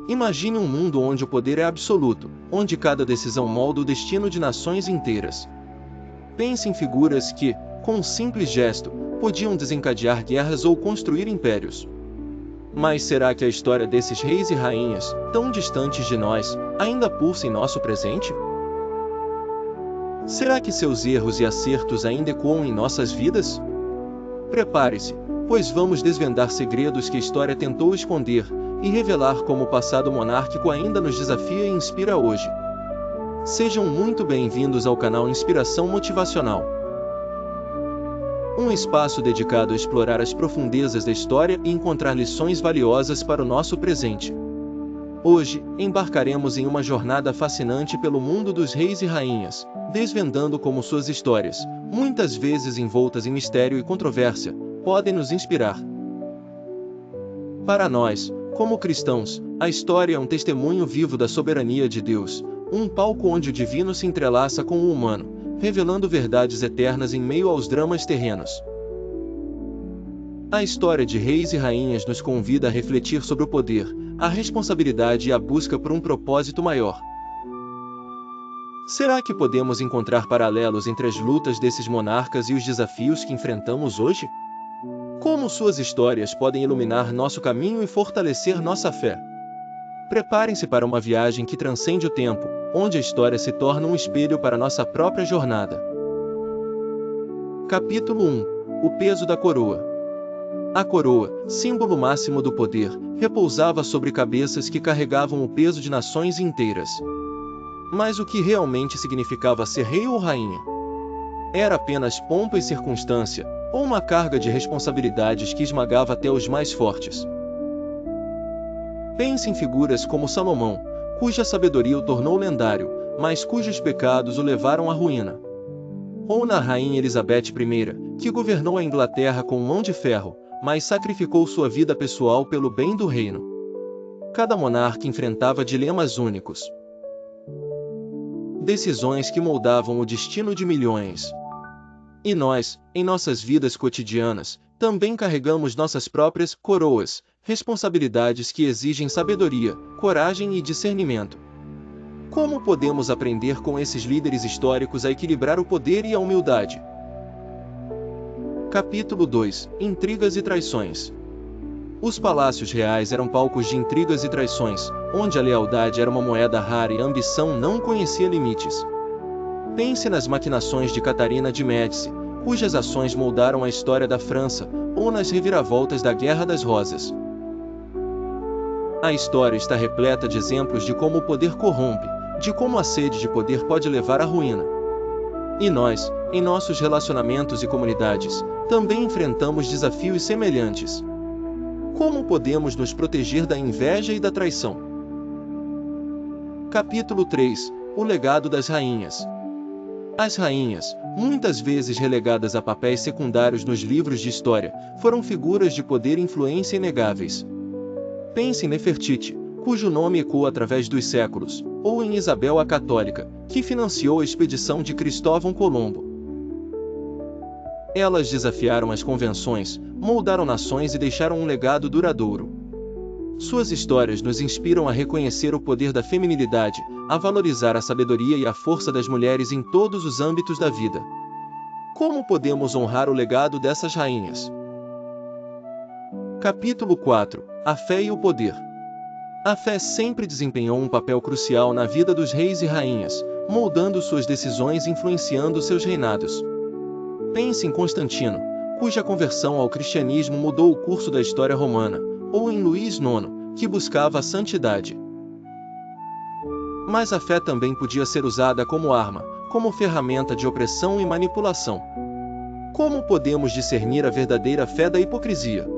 Imagine um mundo onde o poder é absoluto, onde cada decisão molda o destino de nações inteiras. Pense em figuras que, com um simples gesto, podiam desencadear guerras ou construir impérios. Mas será que a história desses reis e rainhas, tão distantes de nós, ainda pulsa em nosso presente? Será que seus erros e acertos ainda ecoam em nossas vidas? Prepare-se, pois vamos desvendar segredos que a história tentou esconder, e revelar como o passado monárquico ainda nos desafia e inspira hoje. Sejam muito bem-vindos ao canal Inspiração Motivacional. Um espaço dedicado a explorar as profundezas da história e encontrar lições valiosas para o nosso presente. Hoje, embarcaremos em uma jornada fascinante pelo mundo dos reis e rainhas, desvendando como suas histórias, muitas vezes envoltas em mistério e controvérsia, podem nos inspirar. Para nós, como cristãos, a história é um testemunho vivo da soberania de Deus, um palco onde o divino se entrelaça com o humano, revelando verdades eternas em meio aos dramas terrenos. A história de reis e rainhas nos convida a refletir sobre o poder, a responsabilidade e a busca por um propósito maior. Será que podemos encontrar paralelos entre as lutas desses monarcas e os desafios que enfrentamos hoje? Como suas histórias podem iluminar nosso caminho e fortalecer nossa fé? Preparem-se para uma viagem que transcende o tempo, onde a história se torna um espelho para nossa própria jornada. Capítulo 1 – O peso da coroa. A coroa, símbolo máximo do poder, repousava sobre cabeças que carregavam o peso de nações inteiras. Mas o que realmente significava ser rei ou rainha? Era apenas pompa e circunstância, ou uma carga de responsabilidades que esmagava até os mais fortes? Pense em figuras como Salomão, cuja sabedoria o tornou lendário, mas cujos pecados o levaram à ruína. Ou na rainha Elizabeth I, que governou a Inglaterra com mão de ferro, mas sacrificou sua vida pessoal pelo bem do reino. Cada monarca enfrentava dilemas únicos. Decisões que moldavam o destino de milhões. E nós, em nossas vidas cotidianas, também carregamos nossas próprias coroas, responsabilidades que exigem sabedoria, coragem e discernimento. Como podemos aprender com esses líderes históricos a equilibrar o poder e a humildade? Capítulo 2 – Intrigas e traições. Os palácios reais eram palcos de intrigas e traições, onde a lealdade era uma moeda rara e a ambição não conhecia limites. Pense nas maquinações de Catarina de Médici, cujas ações moldaram a história da França, ou nas reviravoltas da Guerra das Rosas. A história está repleta de exemplos de como o poder corrompe, de como a sede de poder pode levar à ruína. E nós, em nossos relacionamentos e comunidades, também enfrentamos desafios semelhantes. Como podemos nos proteger da inveja e da traição? Capítulo 3 – O legado das rainhas. As rainhas, muitas vezes relegadas a papéis secundários nos livros de história, foram figuras de poder e influência inegáveis. Pense em Nefertiti, cujo nome ecoa através dos séculos, ou em Isabel a Católica, que financiou a expedição de Cristóvão Colombo. Elas desafiaram as convenções, moldaram nações e deixaram um legado duradouro. Suas histórias nos inspiram a reconhecer o poder da feminilidade, a valorizar a sabedoria e a força das mulheres em todos os âmbitos da vida. Como podemos honrar o legado dessas rainhas? Capítulo 4 – A fé e o poder. A fé sempre desempenhou um papel crucial na vida dos reis e rainhas, moldando suas decisões e influenciando seus reinados. Pense em Constantino, cuja conversão ao cristianismo mudou o curso da história romana, ou em Luís IX, que buscava a santidade. Mas a fé também podia ser usada como arma, como ferramenta de opressão e manipulação. Como podemos discernir a verdadeira fé da hipocrisia?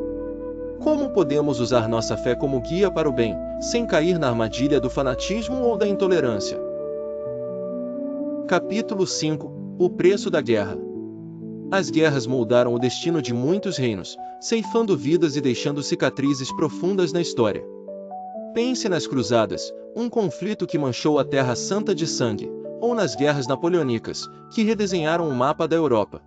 Como podemos usar nossa fé como guia para o bem, sem cair na armadilha do fanatismo ou da intolerância? Capítulo 5 – O preço da guerra. As guerras moldaram o destino de muitos reinos, ceifando vidas e deixando cicatrizes profundas na história. Pense nas Cruzadas, um conflito que manchou a Terra Santa de sangue, ou nas guerras napoleônicas, que redesenharam o mapa da Europa.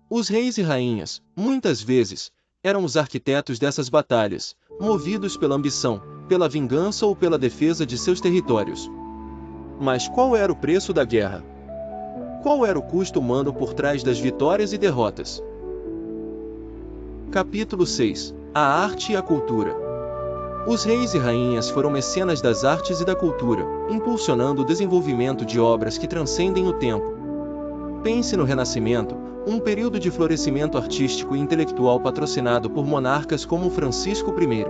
Os reis e rainhas, muitas vezes, eram os arquitetos dessas batalhas, movidos pela ambição, pela vingança ou pela defesa de seus territórios. Mas qual era o preço da guerra? Qual era o custo humano por trás das vitórias e derrotas? Capítulo 6. A arte e a cultura. Os reis e rainhas foram mecenas das artes e da cultura, impulsionando o desenvolvimento de obras que transcendem o tempo. Pense no Renascimento, um período de florescimento artístico e intelectual patrocinado por monarcas como Francisco I.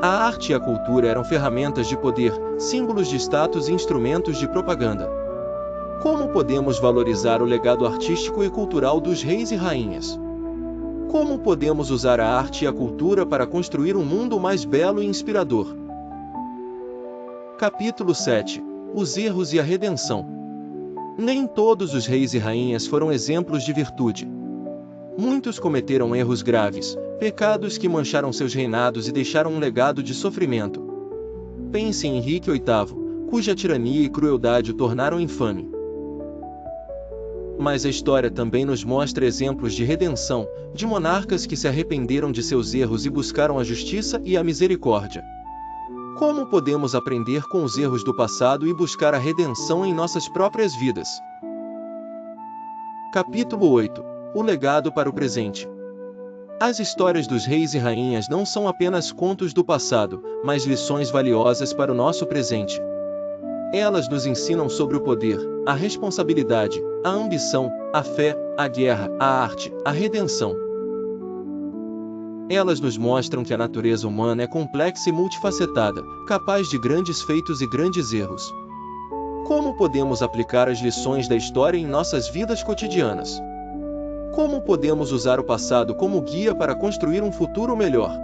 A arte e a cultura eram ferramentas de poder, símbolos de status e instrumentos de propaganda. Como podemos valorizar o legado artístico e cultural dos reis e rainhas? Como podemos usar a arte e a cultura para construir um mundo mais belo e inspirador? Capítulo 7. Os erros e a redenção. Nem todos os reis e rainhas foram exemplos de virtude. Muitos cometeram erros graves, pecados que mancharam seus reinados e deixaram um legado de sofrimento. Pense em Henrique VIII, cuja tirania e crueldade o tornaram infame. Mas a história também nos mostra exemplos de redenção, de monarcas que se arrependeram de seus erros e buscaram a justiça e a misericórdia. Como podemos aprender com os erros do passado e buscar a redenção em nossas próprias vidas? Capítulo 8. O legado para o presente. As histórias dos reis e rainhas não são apenas contos do passado, mas lições valiosas para o nosso presente. Elas nos ensinam sobre o poder, a responsabilidade, a ambição, a fé, a guerra, a arte, a redenção. Elas nos mostram que a natureza humana é complexa e multifacetada, capaz de grandes feitos e grandes erros. Como podemos aplicar as lições da história em nossas vidas cotidianas? Como podemos usar o passado como guia para construir um futuro melhor?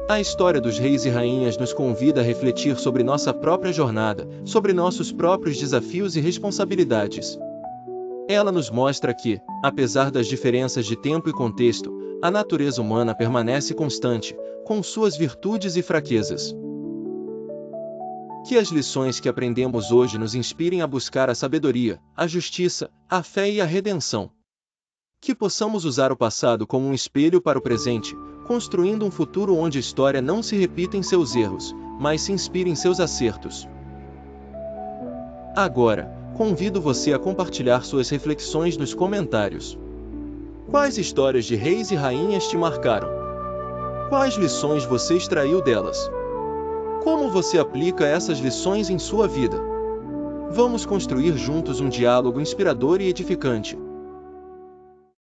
A história dos reis e rainhas nos convida a refletir sobre nossa própria jornada, sobre nossos próprios desafios e responsabilidades. Ela nos mostra que, apesar das diferenças de tempo e contexto, a natureza humana permanece constante, com suas virtudes e fraquezas. Que as lições que aprendemos hoje nos inspirem a buscar a sabedoria, a justiça, a fé e a redenção. Que possamos usar o passado como um espelho para o presente, construindo um futuro onde a história não se repita em seus erros, mas se inspire em seus acertos. Agora, convido você a compartilhar suas reflexões nos comentários. Quais histórias de reis e rainhas te marcaram? Quais lições você extraiu delas? Como você aplica essas lições em sua vida? Vamos construir juntos um diálogo inspirador e edificante.